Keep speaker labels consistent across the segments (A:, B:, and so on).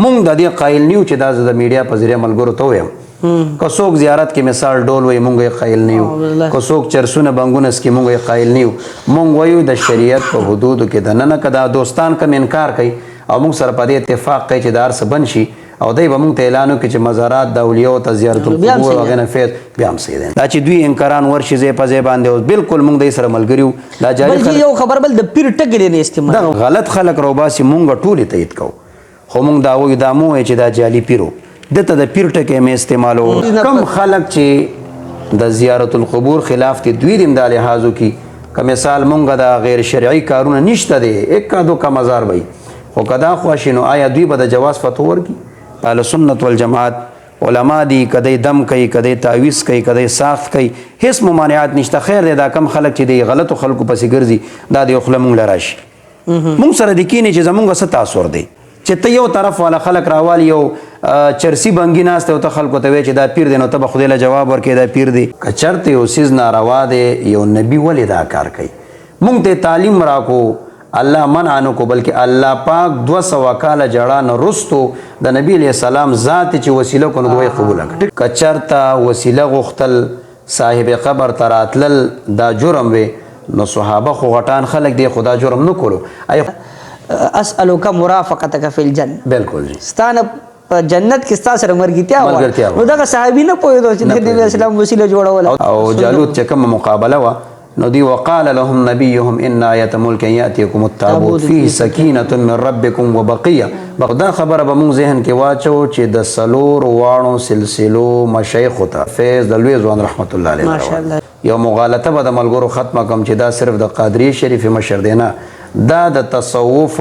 A: مونږ د دې قایل نیو چې دا د میډیا په ذریعه ملګرو ته ویم که څوک زیارت کې مثال ډول وایي مونږ یې قایل نیو که څوک چرسونه بنګونه څکي مونږ یې قایل نیو مونږ وایو د شریعت په حدودو کې دننه که دا دوستان کم انکار کوي او مونږ سره په دې اتفاق کوي چې دا هر څه بند شي او دی به مونږ ته اعلان وکړي چې مزارات د اولیاو ته زیارت القبور او هغې نه فیض بیا هم صحیح دی دا چې دوی انکاران ورشي ځای په ځای باندې اوس بالکل مونږ دی سره ملګري وو دا جاري
B: بلکې یو خبر بل د پیر ټکي دی نه استعمال
A: دغه غلط خلک راوباسي مونږ ټولې تایید کوو خو مونږ دا وایو دا مو وایي چې دا جعلي پیر و دته د پیر ټکی مې استعمالو کم خلک چې د زیارت القبور خلاف دي دوی دې دا لحاظ وکړي که مثال مونږ د غیر شرعي کارونه نشته دی اکا دوکا مزار به خو که دا خواشي نو آیا دوی به د جواز فتوا ورکړي اهل سنت والجماعت علما دي کدی دم کوي کدی تعویض کوي کدی ساخت کوي هیڅ ممانعات نشته خیر دی دا کم خلک چې دی غلطو خلکو پسې ګرځي دا د خپل مونږ لراشي مونږ سره د کینې چې زمونږ څه تاثر دی چې ته یو طرف والا خلک راوالي یو چرسی بنګي ناسته او ته خلکو ته وایي چې دا پیر دی نو ته به خدای له جواب ورکړې دا پیر دی که چېرته یو څیز ناروا دی یو نبي ولې دا کار کوي مونږ ته تعلیم راکو الله منع نه کو بلکې الله پاک 200 کاله جړا نه رستو د نبی علیہ السلام ذات چې وسیله کو نو دوی قبول کړه که چېرته وسیله غوښتل صاحب قبر ته راتلل دا جرم وي نو صحابه خو غټان خلک دی خدا جرم نه کولو
B: اسألک مرافقتک فی الجنه
A: بالکل جی
B: ستانه په جنت کې ستا سره مرګتیا و نو دغه صحابي نه پوهېدو چې د نبي اسلام وسیله جوړول
A: او جالوت چې کومه مقابله وه نو دی وقال لهم نبيهم ان آیة ملک یأتیکم التابوت فيه سکینة من ربکم وبقیه دا خبره به مونږ ذهن کې واچو چې د څلور واړو سلسلو مشایخو ته فیض د لوی ځوان رحمت الله علیه یو مغالطه به د ملګرو ختمه کړم چې دا صرف د قادری شریف مشر دی نه دا د تصوف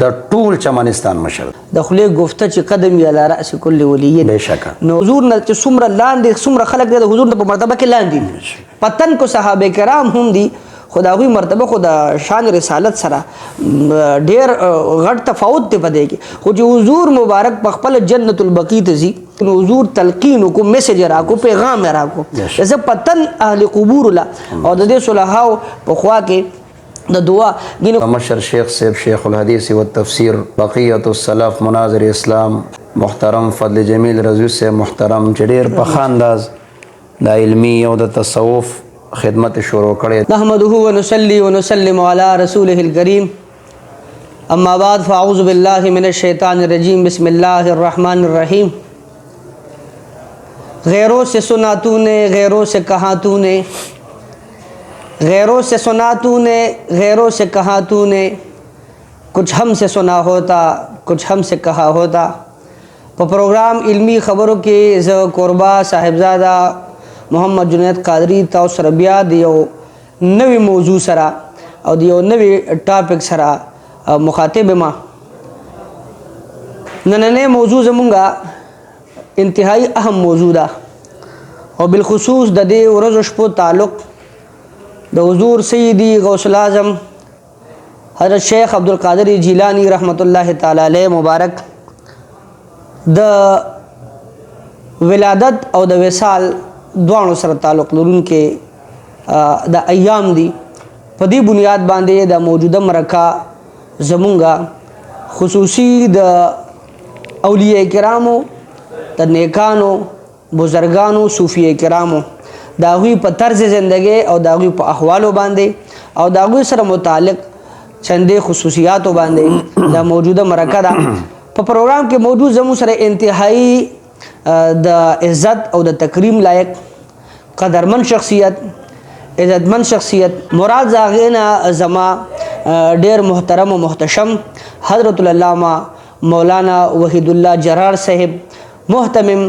A: د ټول چمنستان مشر
B: د خولې گفته چې قدم یې علی رأس کل ولی
A: بېشکه
B: نو حضور نه چې څومره لاندې څومره خلک دی د حضور نه په مرتبه کې لاندې پتن کو صحابه کرام هم دي خو د هغوی مرتبه خو د شان رسالت سره ډېر غټ تفاوت دی په دې کې خو چې حضور مبارک په خپله جنت البقیع ته ځي نو حضور تلقین وکړو میسج یې راکړو پیغام یې راکړو زه پتن اهل قبور له او د دې صلحاو په خوا کې د دعا
A: مشر شیخ صاحب شیخ الحدیث والتفسیر بقیت السلف مناظر اسلام محترم فضل جمیل رضوی صاحب محترم چې ډېر په ښه انداز د علمي او د تصوف خدمت شروع کړې
B: نحمده ونصلي ونسلم على رسوله الكريم اما بعد فاعوذ بالله من الشیطان الرجیم بسم الله الرحمن الرحیم غیروں سے سنا تو نے غیروں سے کہا تو نے غیروں سے سنا تو نے غیروں سے کہا تو نے کچھ ہم سے سنا ہوتا کچھ ہم سے کہا ہوتا په پروګرام علمی خبرو کې زه قربا صاحبزاده محمد جنید قادری تاسو سره بیا د یو نوې موضوع سره او د یو نوې ټاپک سره مخاطب ما نننې موضوع زمونږه انتهایی اهم موضوع ده او بالخصوص د دې ورځو شپو تعلق د حضور سیدی غوث الاعظم حضرت شیخ عبدالقادر جیلانی رحمت الله تعالی علیه مبارک د ولادت او د وصال دوانو سره تعلق لرونکي د ایام دي په دې بنیاد باندې د موجوده مرکه زمونږه خصوصي د اولیاء کرامو د نیکانو بزرگانو صوفیه کرامو د هغوی په طرز زندګۍ او د هغوی په احوالو باندې او د هغوی سره متعلق چندې خصوصیاتو باندې د موجوده مرکه ده په پروګرام کې موجود زموږ سره انتهایی د عزت او د تکریم لایق قدرمن شخصیت عزتمن شخصیت مراد زاغینا زما ډیر محترم و محتشم حضرت العلامه مولانا وحید الله جرار صاحب محتمم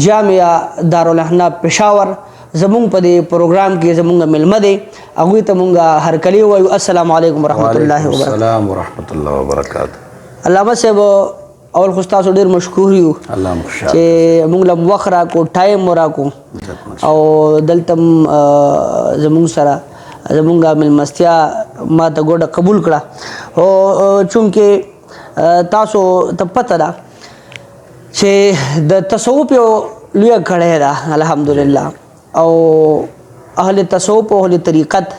B: جامعه دارالحنا پشاور زمونږ په دې پروګرام کې زمونږ ملمه دی هغوی ته مونږ هرکلی وایو السلام علیکم ورحمت الله وبرکاته
A: السلام ورحمت الله وبرکاته
B: علامه صاحب اول خو ستاسو ډېر مشکور یو چې موږ له وخت راکړو ټایم مو راکړو او دلته زموږ سره زموږ مېلمستیا ما ته ګوډه قبول کړه او چونکې تاسو ته پته ده چې د تصوف یو لویه کړۍ ده الحمدلله او اهل تصوف او اهل طریقت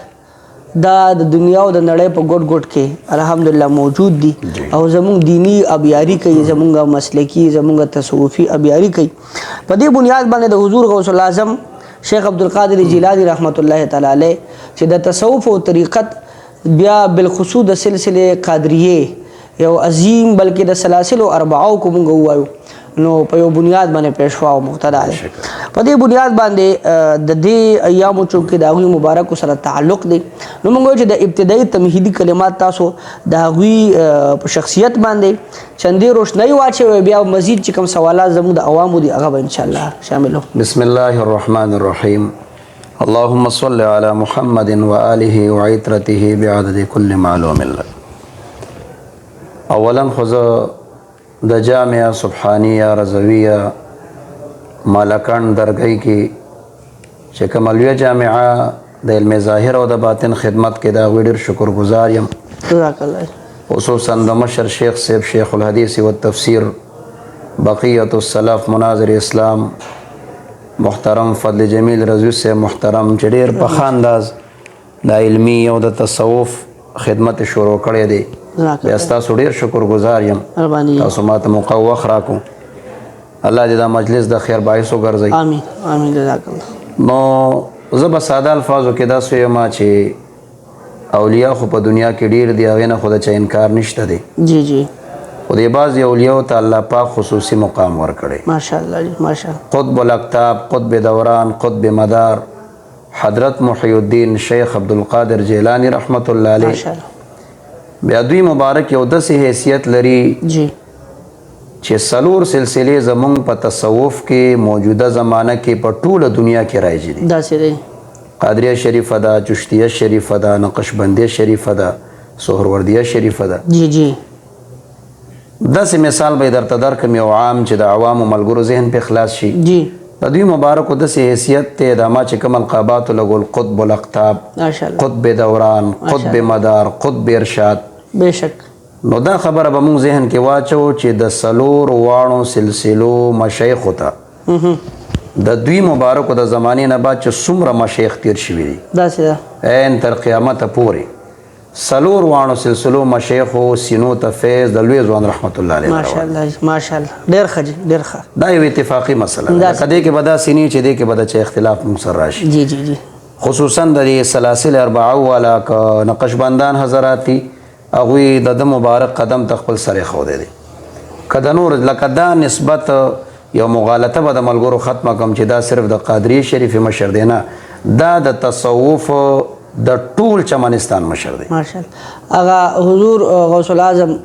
B: دا د دنیا او د نړۍ په ګوټ ګوټ کې الحمدلله موجود دي او زمونږ دینی ابیاري کوي زمونږ مسلکی زمونږ تصوفي ابیاري کوي په دې بنیاد باندې د حضور غوث الاعظم شیخ عبدالقادر جیلانی رحمت الله تعالی علیه چې د تصوف او طریقت بیا بالخصوص د سلسله قادریه یو عظیم بلکې د سلاسل او اربعو کو مونږ وایو نو په یو بنیاد باندې پیشوا او مقتدا دی په دې بنیاد باندې د دې ایامو چونکې د هغوی مبارکو سره تعلق دی نو موږ وایو چې د ابتدایي تمهیدي کلمات تاسو د هغوی په شخصیت باندې چندې روشنایي واچوئ بیا مزید چې کوم سوالات زموږ د عوامو دي هغه به انشاءالله شامل
A: بسم الله الرحمن الرحیم اللهم صل على محمد وآله وعترته بعدد كل معلوم له اولا خذ د جامعه سبحانیه رضویه مالکان درگاهی کې چې کمالویه جامعه د علم ظاهر او د باطن خدمت کې دا ډېر شکرګزار یم
B: جزاک الله
A: خصوصا د مشر شیخ صاحب شیخ الحدیث و التفسیر بقیت السلف مناظر اسلام محترم فضل جمیل رضوی صاحب محترم چې ډېر په ښه انداز د علمي او د تصوف خدمت شروع کړی دی بیا ستاسو ډېر شکرګزار یم تاسو ماته موقع وخت راکړو الله دې دا مجلس د خیر باعث وګرځوي
B: آمین آمین جزاک الله
A: نو زه به ساده الفاظو کې داسې یم چې اولیاء خو په دنیا کې ډېر دي هغې نه خو د چا انکار نشته دی
B: جی جی
A: خو دې بعضې اولیاو ته الله پاک خصوصي مقام ورکړی
B: ماشاءالله جی ماشاءالله
A: قطب الاقطاب قطب دوران قطب مدار حضرت محی الدین شیخ عبدالقادر جیلانی رحمت الله علیه
B: ماشاءالله
A: بیا دوی مبارک یو داسې حیثیت لري
B: جی
A: چې څلور سلسلې زمونږ په تصوف کې موجوده زمانه کې په ټوله دنیا کې رایجې دي
B: داسې دی
A: قادریه شریفه ده چشتیه شریفه ده نقشبندیه شریفه ده سهروردیه شریفه ده
B: جی جی
A: داسې مثال به درته درکم یو عام چې د عوامو ملګرو ذهن پې خلاص شي
B: جی
A: د دوی مبارکو داسې حیثیت دی دا ما چې کوم القاباتو لګول قطب الاقطاب
B: ماشاءالله
A: قطب دوران قطب مدار قطب ارشاد
B: بشک
A: نو دا خبره به مونږ ذهن کې واچو چې د څلور واړو سلسلو مشایخو ته د دوی مبارکو د زمانې نه بعد چې څومره مشایخ تیر شوي دي
B: داسې ده
A: عین تر قیامته پورې څلور واړو سلسلو مشایخو سینو ته فیض د لوی ځوان رحمت الله علیه
B: ماشاءالله ماشاءالله ډېر ښه جي ډېر ښه
A: دا یو اتفاقي مسله ده که دې کې به داسې نه چې دې کې به د چا اختلاف مونږ سره راشي
B: جی جی جی
A: خصوصا د دې سلاسل اربعو والا که نقشبندان حضرات دي هغوی د ده مبارک قدم ته خپل سر ایښودی دی که د نور لکه دا نسبت یو مغالطه به د ملګرو ختمه کړم چې دا صرف د قادریې شریفې مشر دی نه دا د تصوف د ټول چمنستان مشر دی
B: ماشاءالله هغه حضور غوث الاعظم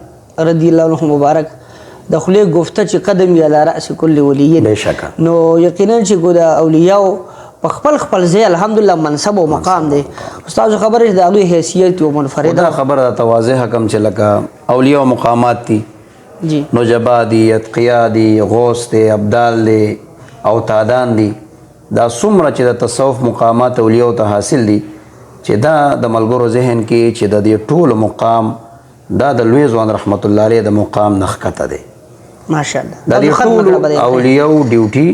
B: رضی الله عنه مبارک د خولې گفته چې قدم یې علی رأس کل ولی
A: بېشکه
B: نو یقینا چې د اولیاو په خپل خپل ځای الحمدلله منصب او مقام دی استاد خبره د هغوی حیثیت او منفرد
A: دا خبره د تواضح کم چې لکه اولیاء او مقامات دي
B: جی
A: نجبا دي اتقیا دي غوث دی ابدال دی اوتادان دي دا څومره چې د تصوف مقامات اولیاء ته حاصل دي چې دا د ملګرو ذهن کې چې د دې ټول مقام دا د لوی ځوان رحمت الله علیه د مقام نه ښکته دی
B: ماشاءالله
A: د دې ټول اولیاء ډیوټي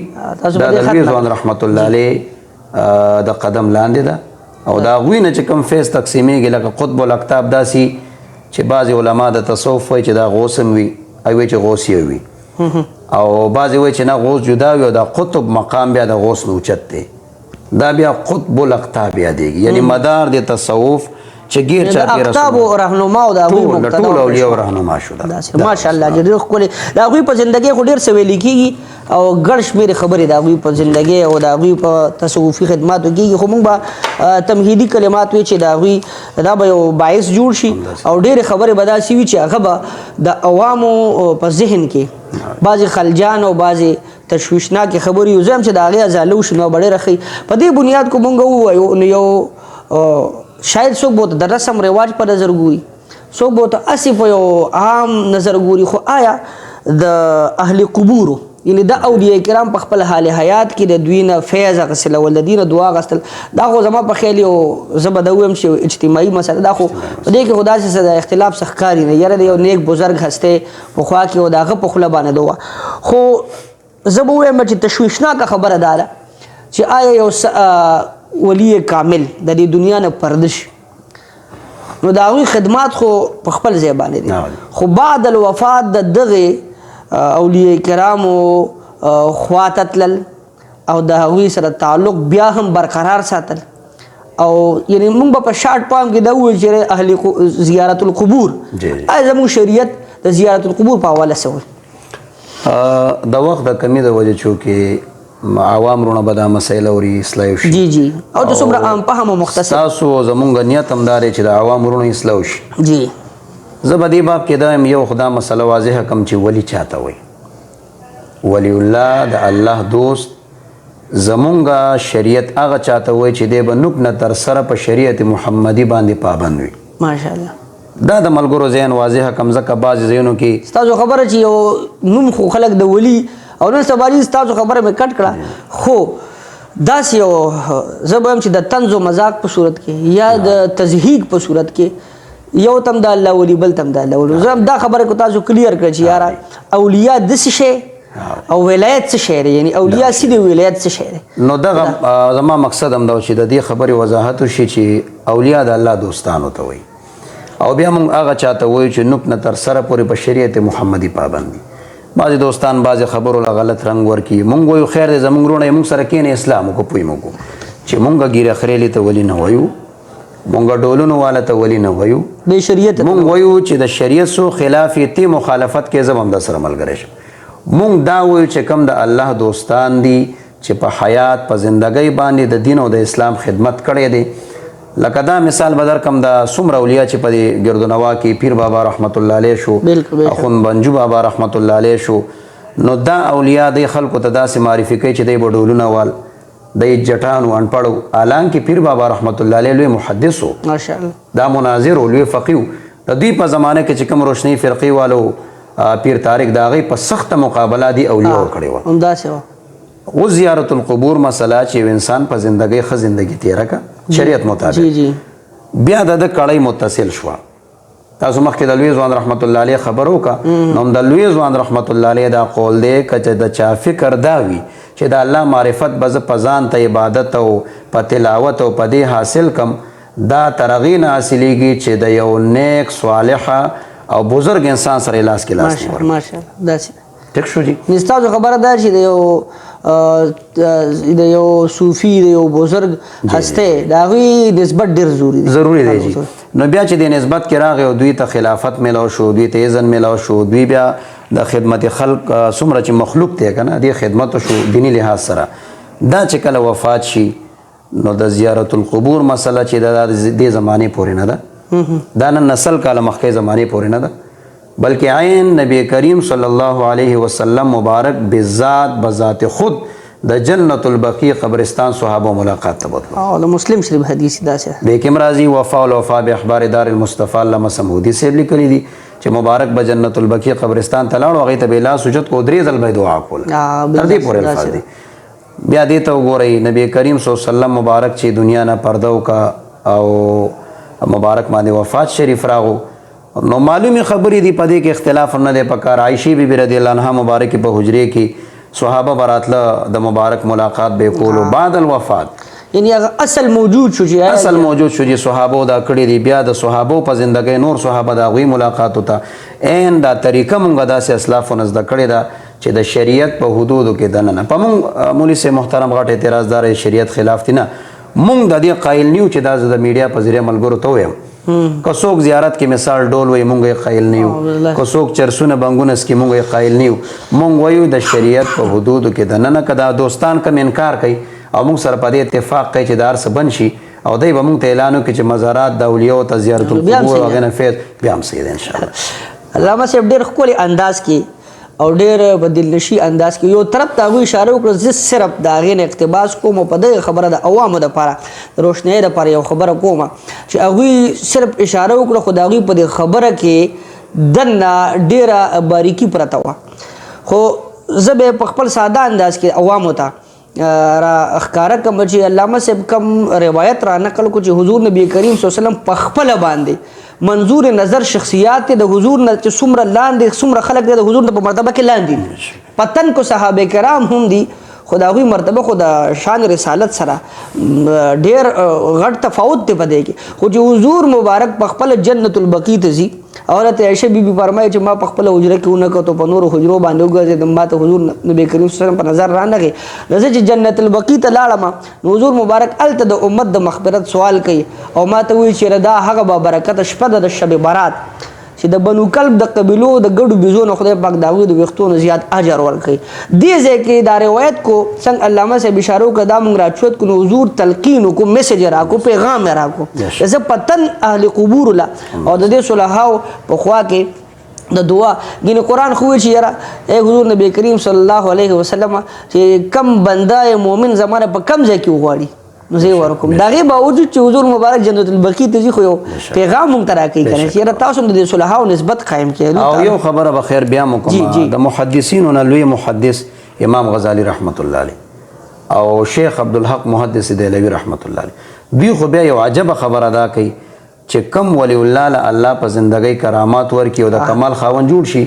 A: دا د لوی ځوان رحمت الله علیه د قدم لاندې ده او دا هغوی نه چې کوم فیض تقسیمیږي لکه قطب الاقطاب داسې چې بعضې علما د تصوف وایي چې دا غوث هم وي او وایي چې غوث یې وي او بعضې وایي چې نه غوث جدا وي او دا قطب مقام بیا د غوث نه اوچت دی دا بیا قطب الاقطاب یادېږي یعنی مدار د تصوف چې ګیر چاپېره
B: اقطاب او رهنما او د هغوی مقتدا
A: ټول اولیاء او رهنما شو
B: ماشاءالله ډېر ښکلې د هغوی په زندګۍ خو ډېر څه ویلي کېږي او ګڼ شمېرې خبرې د هغوی په زندګۍ او د هغوی په تصوفي خدماتو کېږي خو موږ به تمهیدي کلمات وي چې د هغوی دا به یو باعث جوړ شي او ډېرې خبرې به داسې وي چې هغه به د عوامو په ذهن کې بعضې خلجان او بعضې تشویشناکې خبرې یو ځایم چې د هغې ازاله وشي نو به ډېره ښه په دې بنیاد کو موږ ووایو نو یو شاید څوک به د رسم رواج په نظر ګوري څوک به ورته هسې په یو عام نظر ګوري خو آیا د اهل قبورو یعنی د اولیاء کرام په خپل حال حیات کې د دوی نه فیض اخیستل او د دوی نه دعا اخیستل دا خو زما په خیال یو زه به دا ووایم چې اجتماعي مسله دا خو په دې کې خو داسې څه د اختلاف څه ښکاري نه یاره د یو نیک بزرګ هستی پخوا کې او د هغه په خوله باندې دعا خو زه به ووایم چې تشویشناکه خبره دا ده چې آیا یو ولی کامل د دې دنیا نه پرده شي نو د هغوی خدمات خو په خپل ځای باندې دي خو بعد الوفات د دغې اولیاء کرامو خواته تلل او د هغوی سره تعلق بیا هم برقرار ساتل او یعنی موږ به په شارټ پام کې دا وویل چې اهل زیارت القبور زموږ شریعت د زیارت القبور په حواله څه وایي
A: د وخت د کمي د وجې چونکې عوام رونه به دا مسایل اوري اصلاح وشي
B: جی جی او د څومره عام فهم او مختصر
A: تاسو زمونږ نیت هم دا دی چې د عوام رونه اصلاح وشي
B: جی
A: زه به دې باب کې دا یم یو خدا مسله واضحه کم چې ولی چاته وایي ولی الله د الله دوست زمونږ شریعت هغه چاته وایي چې دی به نوک نه تر سره په شریعت محمدي باندې پابند وي
B: ماشاءالله
A: دا د ملګرو ذهن واضحه کم ځکه بعضې ځایونو کې
B: ستاسو خبره چې یو نوم خو خلک د ولی او نن سبا ستاسو خبره مې کټ کړه خو داسې یو زه به یم چې د طنز و مذاق په صورت کې یا د تضحیک په صورت کې یو تم د الله ولی بل تم د الله ولی زه هم دا خبره کو تاسو کلیر کړ چې یاره اولیاء داسې شی او ولایت څه شی دی یعنی اولیاء سیدې ولایت څه شی دی
A: نو دغه زما مقصد هم دا چې د دې خبرې وضاحت وشي چې اولیاء د الله دوستانو ته وایي او بیا موږ هغه چاته وایو چې نوک نه تر سره پورې په شریعت محمدي پابند دي بعضې دوستان بعضې خبرو له غلط رنګ ورکي مونږ وایو خیر دی زمونږ وروڼه یې مونږ سره کښېنې اسلام وکړو پوی مو کړو چې مونږ ګیره خریلې ته ولي نه وایو مونږ ډولونو والا ته ولي نه وایو
B: د شریعت
A: مونږ وایو چې د شریعت سو خلاف یې تی مخالفت کې زه به هم در سره ملګری شم مونږ دا وایو چې کوم د الله دوستان دي چې په حیات په زندګۍ باندې د دین او د اسلام خدمت کړی دی لکه دا مثال به درکم د څومره اولیاء چې په دې ګردونوا کې پیر بابا رحمت الله علیه شو اخوند بنجو بابا رحمت الله علیه شو نو دا اولیاء د خلکو ته داسې معرفي کوي چې دی به ډولونه وال دی جټانو انپړو حالانکه پیر بابا رحمت الله علیه لوی محدث و
B: ماشاءالله
A: دا مناظر و لوی فقیه د دوی په زمانه کې چې کوم روشنی فرقې والو پیر طارق د هغې په سخته مقابله دی اولیاء کړې وه
B: همداسې وه
A: اوس زیارت القبور مسله چې یو انسان په زندګۍ ښه زندګي تېره کړه شریعت مطابق بیا د ده کړۍ متصل شوه تاسو مخکې د لوی ځوان رحمت الله علیه خبر وکړه نو هم د لوی ځوان رحمت الله علیه دا قول دی که چې د چا فکر دا وي چې د الله معرفت به زه په ځان ته عبادت او په تلاوت او په دې حاصل کم دا تر هغې نه حاصلېږي چې د یو نیک صالحه او بزرګ انسان سره لاس کې لاس نیول
B: ماشاءالله داسې
A: ټیک شو جی
B: ستاسو خبره دا چې د یو صوفي د یو بزرګ هسته د هغوی نسبت ډېر
A: ضروري دی جی نو بیا چې د نسبت کې راغی او دوی ته خلافت میلاو شو دوی ته اذن میلاو شو دوی بیا د خدمت خلق څومره چې مخلوق دی که نه دې خدمت شو دیني لحاظ سره دا چې کله وفات شي نو د زیارت القبور مسله چې د دې زمانې پورې نه ده دا نن نسل کاله مخکې زمانې پورې نه ده بلکې عین نبی کریم صلی الله علیه وسلم مبارک بذات خود د جنت البقیع قبرستان صحابه ملاقات ته بوتلو
B: او د مسلم شریف حدیث داسې
A: د کوم راځي وفا الوفا باخبار دار المصطفى علامه سمودي صاحب لیکلي دي چې مبارک به جنت البقیع قبرستان ته لاړو هغې ته به لاس اوچت کو درې ځل به یې دعا کوله تر دې پورې الفاظ دي بیا دې ته وګورئ نبی کریم صلی الله علیه وسلم مبارک چې دنیا نه پرده وکړه او مبارک باندې وفات شریف راغو نو معلومی خبرې دي په دې کې اختلاف هم نه دی پکار عایشې بیبي رضی الله عنها مبارکې په حجرې کې صحابه براتله د مبارک ملاقات به کولو بعد الوفات
B: یعنی هغه اصل موجود شو
A: چې صحابو دا کړي دي بیا د صحابو په زندګۍ نور صحابه د هغوی ملاقات وته عین دا طریقه مونږ داسې اسلافو نه زده کړې ده چې د شریعت په حدودو کې دننه په مونږ مولوي صاحب محترم غټ اعتراض دار شریعت خلاف دي نه مونږ د دې قایل نیو چې دا زه د میډیا په ذریعه ملګرو ته ویم که څوک زیارت کې مثال ډول وایي مونږ یې قایل نه یو که څوک چرسونه بنګونه سکي مونږ یې قایل نه یو مونږ وایو د شریعت په حدودو کې دننه که دا دوستان کم انکار کوي او مونږ سره په دې اتفاق کوي چې دا هر څه بند شي او دی به مونږ ته اعلان وکړي چې مزارات د اولیاو ته زیارت القبور هغې نه فیض بیا هم صحیح دی انشاءالله
B: علامه صاحب ډېر ښکلي انداز کې او ډېر په دلنشي انداز کې یو طرف ته هغوی اشاره وکړه زه صرف د هغې نه اقتباس کوم او په دغه خبره د عوامو دپاره د روشنایۍ دپاره یو خبره کوم چې هغوی صرف اشاره وکړه خو د هغوی په دې خبره کې دننه ډېره باریکي پرته وه خو زه به په خپل ساده انداز کې عوامو ته را ښکاره کړم چې علامه صاحب کوم روایت را نقل کړو چې حضور نبی کریم صلی الله علیه وسلم په خپله باندې منظور نظر شخصیات د حضور نه چې څومره لاندې څومره خلک د حضور نه په مرتبه کې لاندې پتن کو صحابه کرام هم دي خو د هغوی مرتبه خو د شان رسالت سره ډېر غټ تفاوت دی په دې کې خو چې حضور مبارک په خپله جنت البقیع ته ځي حضرت عایشه بیبي فرمایي چې ما په خپله حجره کې ونه کتو په نورو حجرو باندې وګرځېدم ما ته حضور نبي کریم صلی الله علیه وسلم په نظر رانغی نو زه چې جنت البقیع ته لاړم نو حضور مبارک هلته د امت د مغفرت سوال کوي او ما ته وایي چې دا هغه با برکته شپه ده د شب برات چې د بنو کلب د قبیلو د ګډو بیزو نه خدای پاک د هغوی د ویښتو نه زیات اجر ورکوي دې ځای کې دا روایت کو څنګه علامه صاحب اشاره وکړه دا موږ راچوت کړو حضور تلقین وکړو میسج یې راکړو پیغام یې راکړو زه پتن اهل قبور له او د دې صلحاو په خوا کې د دعا ګینه قرآن خو وایي چې یاره ای حضور نبی کریم صلی الله علیه وسلم چې کم بنده مؤمن زمانه په کم ځای کې وغواړي نو زه ورکوم دا غي باوجود چې حضور مبارک جنت البقیع ته ځي خو یو پیغام هم ترا کوي کنه چې تاسو هم د صلحاو نسبت قائم کړئ
A: او یو خبره به خیر بیا مکمل د محدثینو نه لوی محدث امام غزالی رحمت الله علیه او شیخ عبدالحق محدث دهلوی رحمت الله علیه دوی خو بیا یو عجب خبره ادا کوي چې کم ولی الله له الله په زندګۍ کرامات ورکړي او د کمال خاوند جوړ شي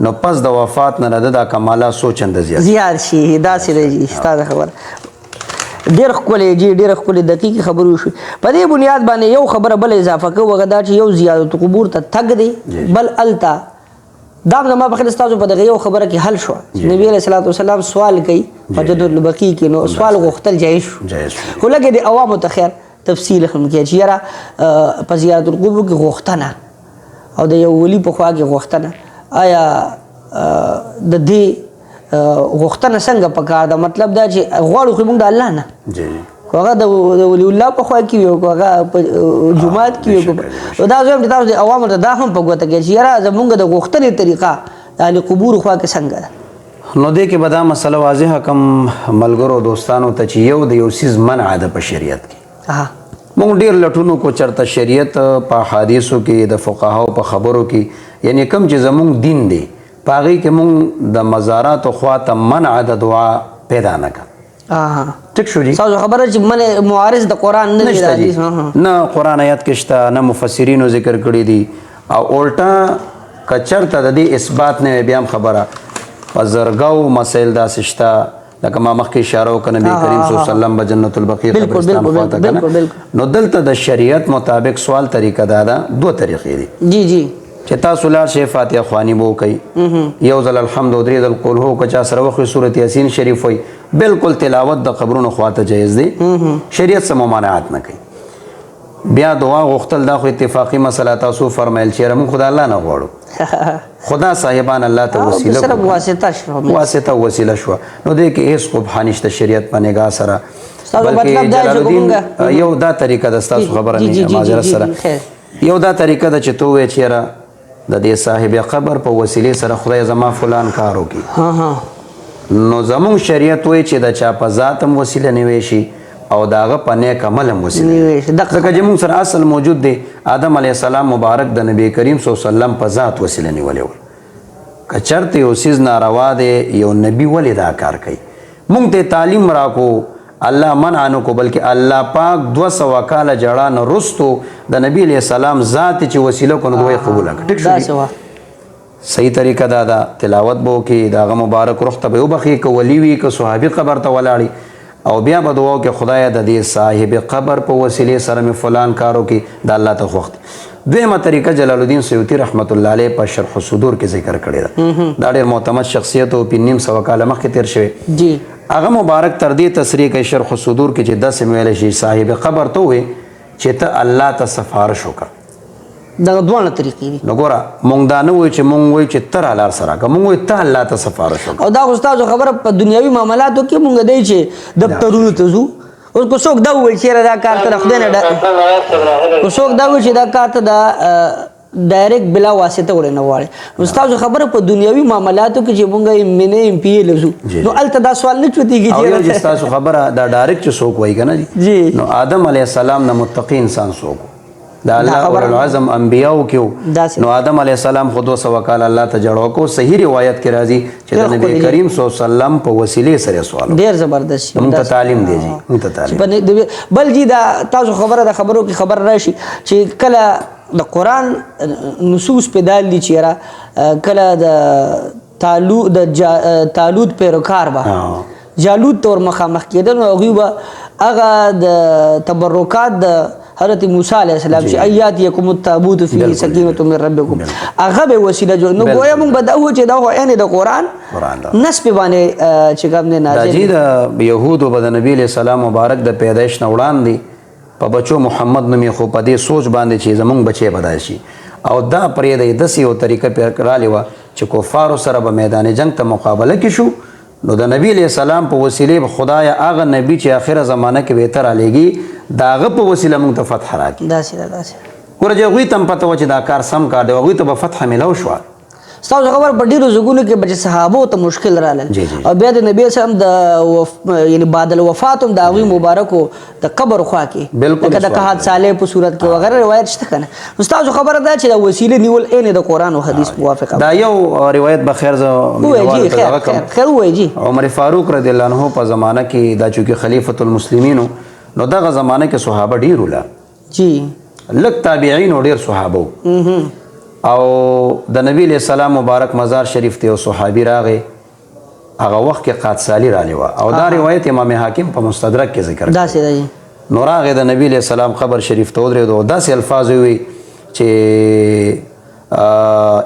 A: نو پس د وفات نه د کمالات سوچنده زیات
B: شي دا سره استاد خبر ډېر ښکلی جی ډېر ښکلی دقیقې خبرې وشوې په دې بنیاد باندې یو خبره بل اضافه کوو هغه دا چې یو زیارت قبور ته تګ دی بل هلته دا هم زما په خیال ستاسو په دغه یو خبره کې حل شوه نبي علیه صلات وسلام سوال کوي په جنت البقیع کې نو سوال غوښتل جایز شو خو لږې د عوامو ته خیر تفصیل هم کوي چې یاره په زیارت القبور کې غوښتنه او د یو ولی په خوا کې غوښتنه آیا د دې غوښتنه څنګه پکار ده مطلب دا چې غواړو خو موږ د الله نه خو هغه د ولی الله په خوا کې وي او هغه په جومات کې وي دا زه هم تاسو د عوامو ته دا هم په ګوته کې چې یاره زمونږ د غوښتنې طریقه د اهل قبور خوا کې څنګه ده
A: نو دې کې به دا مسله واضحه کم ملګرو دوستانو ته چې یو د یو څیز منع ده په شریعت کې موږ ډېر لټونو کو چرته شریعت په حدیثو کې د فقهاو په خبرو کې یعنی کم چې زمونږ دین دی پاغي کې مونږ د مزارات خوا ته منع د دعا پیدا نه کړ ټیک شو جی
B: تاسو خبره چې من معارض د قران نه دی حدیث
A: نه قران آیات کې شته نه مفسرینو ذکر کړی دي او الټا کچرته د دې اثبات نه بیا خبره پزرګاو مسائل دا سشتا لکه ما مخکې اشاره وکړه نبی کریم صلی الله علیه وسلم په جنت البقیع قبرستان خواته کنه نو دلته د شریعت مطابق سوال طریقه دا ده دوه طریقې دي
B: جی جی
A: چې تاسو لاړ شئ فاتحه خواني به وکئ یو ځل الحمد او درې ځل قل هو که چا سره وخوري سورت یاسین شریف وایي بالکل تلاوت د قبرونو خواته جایز دی شریعت څه ممانعت نه کوي بیا دعا غوښتل دا خو اتفاقي مسله تاسو فرمایل چې موږ خدای الله نه غواړو خدا صاحبان الله ته واسطه وسیله شوه نو دې کې هیڅ قبح نشته شریعت په نگاه سره بلکې جلال الدین یو دا طریقه ده ستاسو خبره نه معذرت سره یو دا طریقه ده چې تو وایې چې د دې صاحب قبر په وسیله سره خدای زما فلان کار وکړي نو زمونږ شریعت وایي چې د چا په ذات هم وسیله نیوی شي او د هغه په نیک عمل هم وسیله ځکه چې موږ سره اصل موجود دی آدم علیه السلام مبارک د نبی کریم صلی الله علیه وسلم په ذات وسیله نیولی وه که چېرته یو څیز ناروا دی یو نبي ولې دا کار کوي موږ ته تعلیم راکو الله منع نه کو بلکې الله پاک 200 کاله جړه نه رستو د نبی علیہ السلام ذات چې وسیله کو نو دوی قبول کړ ټیک شو صحیح طریقه دا ده تلاوت بو کې داغه مبارک روح ته یو بخي کو ولی وی کو صحابي قبر ته ولاړی او بیا به دعا کې خدای د دې صاحب قبر په وسیله سره می فلان کارو کې د الله ته خوښت دویمه طریقه جلال الدین سیوطی رحمت الله علیه په شرح الصدور کې ذکر کړی ده دا ډېر معتمد شخصیت او په نیم سو کاله مخکې تیر شوی
B: جی
A: هغه مبارک تر دې تصریح کوي شرح الصدور کې چې 10 ویل شي صاحب قبر ته وي چې ته الله ته سفارش وکړه
B: دا دوه طریقې دي
A: نو ګوره مونږ دا نه وایو چې مونږ وایو چې تر الله سره که مونږ وایو ته الله ته سفارش وکړه
B: او دا استاد خبره په دنیوي معاملاتو کې مونږ دی چې دفترونو ته ځو اوس کو څوک دا وایي چې دا کار ته خدای نه کو څوک دا وایي چې دا کار ته دا ډایرکټ بلا واسطه وړي نه واړي استاد خبره په دنیوي معاملاتو کې چې مونږ منه ام پی لزو نو الته دا سوال نه چوتيږي
A: چې استاد خبره دا ډایرکټ څوک وایي کنه جی نو آدم علی السلام نه متقی انسان څوک دا الله اور العظم انبیاء کیو نو آدم علی السلام خود 200 کال الله ته جوړو کو صحیح روایت کې راځي چې د نبی کریم صلی الله علیه وسلم په وسیله سره سوال
B: ډیر زبردست
A: مونږ ته تعلیم دی جی مونږ ته تعلیم
B: بل جی دا تاسو خبره د خبرو کې خبر راشي چې کله د قرآن نصوص په دال دي چې کله د طالوت پیروکار به جالوت ته ور مخامخ کېدل نو هغوی به هغه د تبرکات د حضرت موسی علیه السلام چې آیات یکم التابوت فی سکینة من ربکم هغه به وسیله جوړ نو ګویا موږ به دا وو چې دا خو یعنې د قرآن نص پې باندې چې کوم دی نازل
A: دا جی د یهودو به د نبي علیه السلام مبارک د پیدایش نه وړاندې په بچو محمد نومې خو په دې سوچ باندې چې زمونږ بچی به دا شي او دا پرېږدی داسې یو طریقه پې رالې وه چې کفارو سره به میدان جنګ ته مقابله کې شو نو د نبی علیه السلام په وسیلې به خدای هغه نبی چې آخره زمانه کې به ته رالیږي د هغه په وسیله موږ ته فتح راکړي
B: داسې ده داسې
A: ګوره چې هغوی ته هم پته وه چې دا کار سم کار دی هغوی ته به فتح میلاو شوه
B: ستاسو خبر په ډېرو ځایونو کې به چې صحابو ته مشکل رالل او بیا د نبي اسلام د یعنی بعد الوفات هم د هغوی مبارکو د قبر خوا کې لکه د کهات صالح په صورت کې وغیره روایت شته که نه نو ستاسو خبره ده چې د وسیلې نیول عین د قرآن او حدیث موافقه
A: دا یو روایت به خیر
B: خیر ووایي جی
A: عمر فاروق رضی الله عنه په زمانه کې دا چونکې خلیفة المسلمینو نو دغه زمانه کې صحابه ډېر وله
B: جی
A: لږ تابعین او ډېر صحابه او د نبی علیہ السلام مبارک مزار شریف ته یو صحابي راغی هغه وخت کې قادسالي رالی وه او دا روایت امام حاکم په مستدرک کې ذکر
B: داسې ده جی
A: نو راغی د نبی علیہ السلام قبر شریف ته ودرېدو او داسې الفاظ وی چې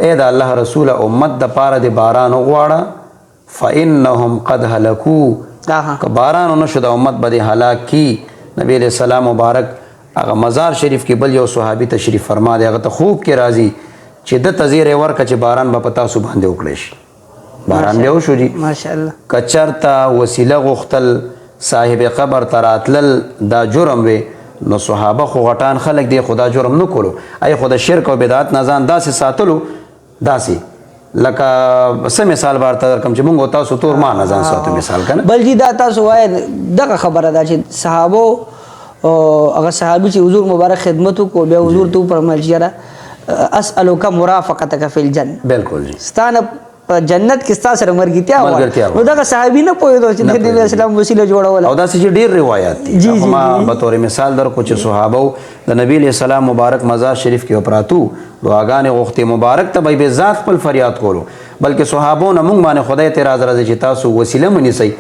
A: ای د الله رسوله امت د پاره د باران وغواړه فانهم قد هلکو که باران ونه شو د امت به دې هلاک کی نبی علیہ السلام مبارک هغه مزار شریف کې بل یو صحابي تشریف فرما دی هغه ته خوب کې راځي چې د تزیره ورکه چې باران به په تاسو باندې وکړی شي باران بیا وشو جي
B: ماشاءالله
A: که چېرته وسیله غوښتل صاحب قبر ته راتلل دا جرم وی نو صحابه خو غټان خلک دی خو دا جرم نه کولو ای خو د شرک او بدعت نه ځان داسې ساتلو داسې لکه څه مثال به درته درکړم چې موږ تاسو تور ما نه ځان ساتو مثال که نه
B: بل جي دا تاسو وایه دغه خبره ده چې صحابو هغه صحابي چې حضور مبارک خدمت وکړو بیا حضور ته وفرمایل چې یاره اسألک مرافقتک فی الجنه
A: بالکل جی
B: ستانه په جنت کې ستا سره مرګتیا وه نو دغه صحابي نه پوهېدو چې د نبي علیه السلام وسیله جوړوله
A: او داسې چې ډېر روایات دي ما به طور مثال درکړو چې صحابو د نبي علیه السلام مبارک مزار شریف کې پراتو دعاګانې غوښتې مبارک ته به یې ذات خپل فریاد کولو بلکې صحابو نه موږ باندې خدای اعتراض راځي چې تاسو وسیله ونیسئ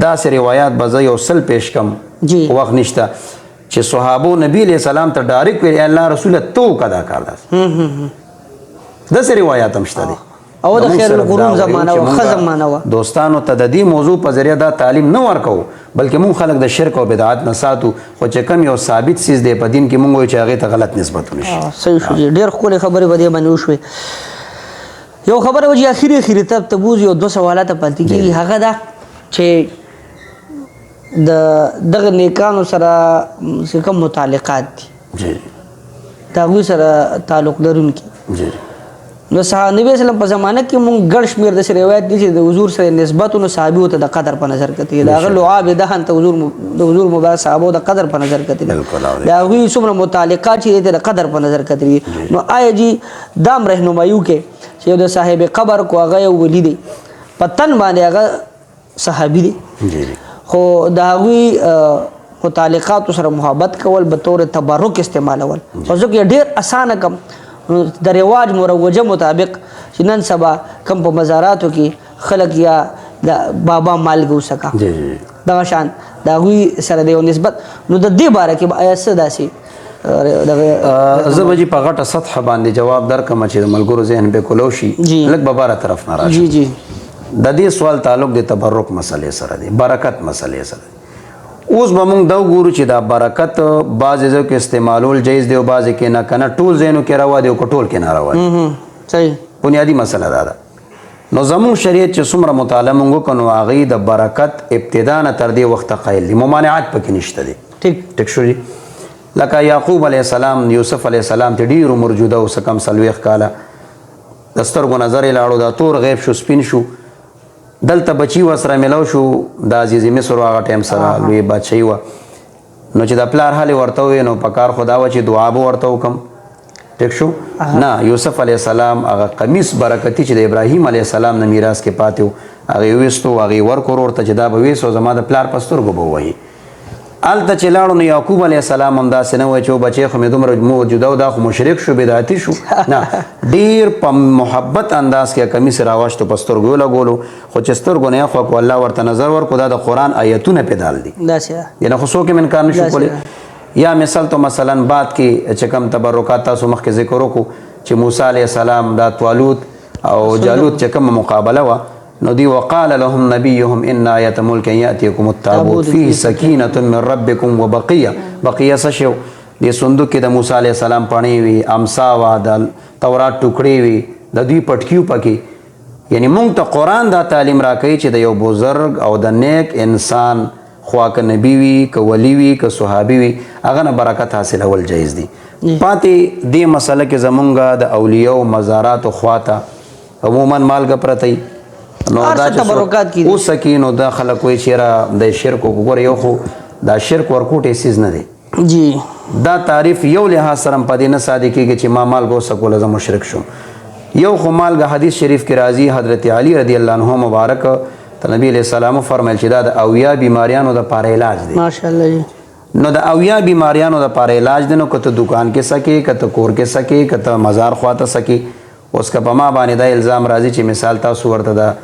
A: داسې روایات به زه یو سل پیش کم وخت نشته چې صحابو نبی علیہ السلام ته ډایرکټ ویل الله رسول ته وکړه کار داسې داسې روایات هم شته دي
B: او د خیر القرون زمانه وه ښه زمانه وه
A: دوستانو ته د دې موضوع په ذریعه دا تعلیم نه ورکوو بلکې مونږ خلک د شرک او بدعت نه ساتو خو چې کم یو ثابت څیز دی په دین کې مونږ وایو چې هغې ته غلط نسبتونه شي
B: صحیح شو جي ډېر ښکلې خبرې په دې باندې وشوې یو خبره به چې اخري ته بوځي او دوه سوالات پاتې کېږي هغه ده چې د دغه نیکانو سره چې کوم متعلقات دي د هغوی سره تعلق لرونکي نو نبی اسلام په زمانه کې مونږ ګڼ شمېر داسې روایت دي چې د حضور سره نسبت نو صحابي ته د قدر په نظر کتي د هغه لعاب دهن ته د حضور مبارک صحابو د قدر په نظر کتي د هغوی څومره متعلقات چې د قدر په نظر کتي نو آیا جی دام رهنمایو کې چې یو د صاحب قبر کو هغه یو ولی دی په تن باندې هغه صحابي دی خو د هغوی متعلقاتو سره محبت کول به طور تبرک استعمالول خو زه کې ډېر اسانه کم د رواج مروجه مطابق چې نن سبا کم په مزاراتو کې خلک یا د بابا مالګه وسکه دغه شان د هغوی سره د یو نسبت نو د دې باره کې به آیا څه داسې
A: زه به په غټه سطحه باندې جواب درکړم چې د ملګرو ذهن به کولو شي لږ به باره طرف نه راشي د دې سوال تعلق د تبرک مسئلې سره دی برکت مسئلې سره دی اوس به موږ دا وګورو چې دا برکت بعضې ځایو کې استعمالول جایز دی او بعضې کې نه که نه ټول ځایونو کې روا دی او که ټول کې نه روا دی
B: صحیح
A: بنیادي مسله دا ده نو زموږ شریعت چې څومره مطالعه موږ وکړو نو هغوی د برکت ابتدا نه تر دې وخته قایل دي ممانعات پکې نشته دی ټیک شو جي لکه یعقوب علیه السلام یوسف علیه السلام ته ډېر عمر جوده و څه کم 40 کاله د سترګو نظر یې لاړو دا تور غیب شو سپین شو دلته بچي ورسره میلاو شو د عزیز مصر هغه ټایم سره لوی بادشاهي وه نو چې د پلار حال یې ورته ووایې نو په کار خو دا وه چې دعا به ورته وکړم ټیک شو نه یوسف علیه السلام هغه قمیص برکتي چې د ابراهیم علیه السلام نه میراث کې پاتې و هغې ویستو هغې ورکړو ورته چې دا به ویست او زما د پلار په سترګو به ووایي هلته چې لاړو نو یعقوب علیه السلام هم داسې نه وایي چې بچی خو مې دومره موجوده و دا خو مشرک شو بدعتي شو نه ډېر په محبت انداز کې کمیس راواشتو په سترګو لګولو خو چې سترګو نه خو الله ورته نظر ورکړو دا د قرآن آیتونه پې دال دي یعنې خو څوک یې انکار نه شو کولی یا مثال تو مثلا بعد کې چې کوم تبرکات تاسو مخکې ذکر وکړو چې موسی علیه السلام دا طالوت او جالوت چې کومه مقابله وه نو دی وقال لهم نبيهم ان آیة ملک یأتیکم التابوت فيه سکینة من ربکم وبقیه بقیه څه شی د صندوق کې د موسی علیه السلام پاڼې وي امسا وه د تورات ټوکړې وي د دوی پټکي پکې یعنی موږ ته قرآن دا تعلیم راکوي چې د یو بزرګ او د نیک انسان خوا که نبی وي که ولی وي که صحابي وي هغه نه برکت حاصلول جایز دي پاتې دې مسله کې زمونږ د اولیاو مزاراتو خواته عموما مالګه پرته وي نو دا چې اوس کې نو دا خلک وایي چېرې د شرک وګوره یو خو دا شرک ورکوټی څیز نه دی
B: جی
A: دا تعریف یو لحاظ سره هم په دې نه صادقېږي چې ما مالګه وسکوله زه مشرک شم یو خو مالګه حدیث شریف کې راځي حضرت علی رضی الله عنه مبارک ته نبی علیه السلام فرمیل چې دا د اویا بیماریانو دپاره علاج دی
B: ماشاءالله جی
A: نو د اویا بیماریانو دپاره علاج دی نو که ته دکان کې سکې که ته کور کې سکې که ته مزار خواته سکې اوس که په ما باندې دا الزام راځي چې مثال تاسو ورته د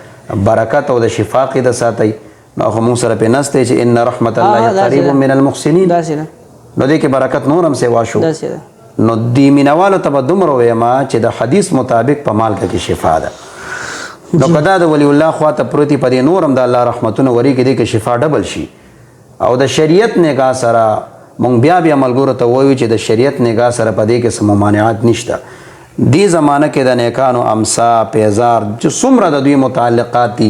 A: برکت او د شفا قیده ساتئ نو خو موږ سره پې نستی چې ان رحمت الله قریب من المحسنین نو دې کې برکت نور هم سیوا شو نو دې مینوالو ته به دومره ویما چې د حدیث مطابق په مالګه کې شفا ده نو که دا د ولی الله خواته پروتي په دې نور هم د الله رحمتونه وریږي دې کې شفا ډبل شي او د شریعت نگاه سره مونږ بیا ملګرو ته وایو چې د شریعت نگاه سره په دې کې څه ممانعات نشته دې زمانه کې د نیکانو امسا پیزار چې څومره د دوی متعلقات دي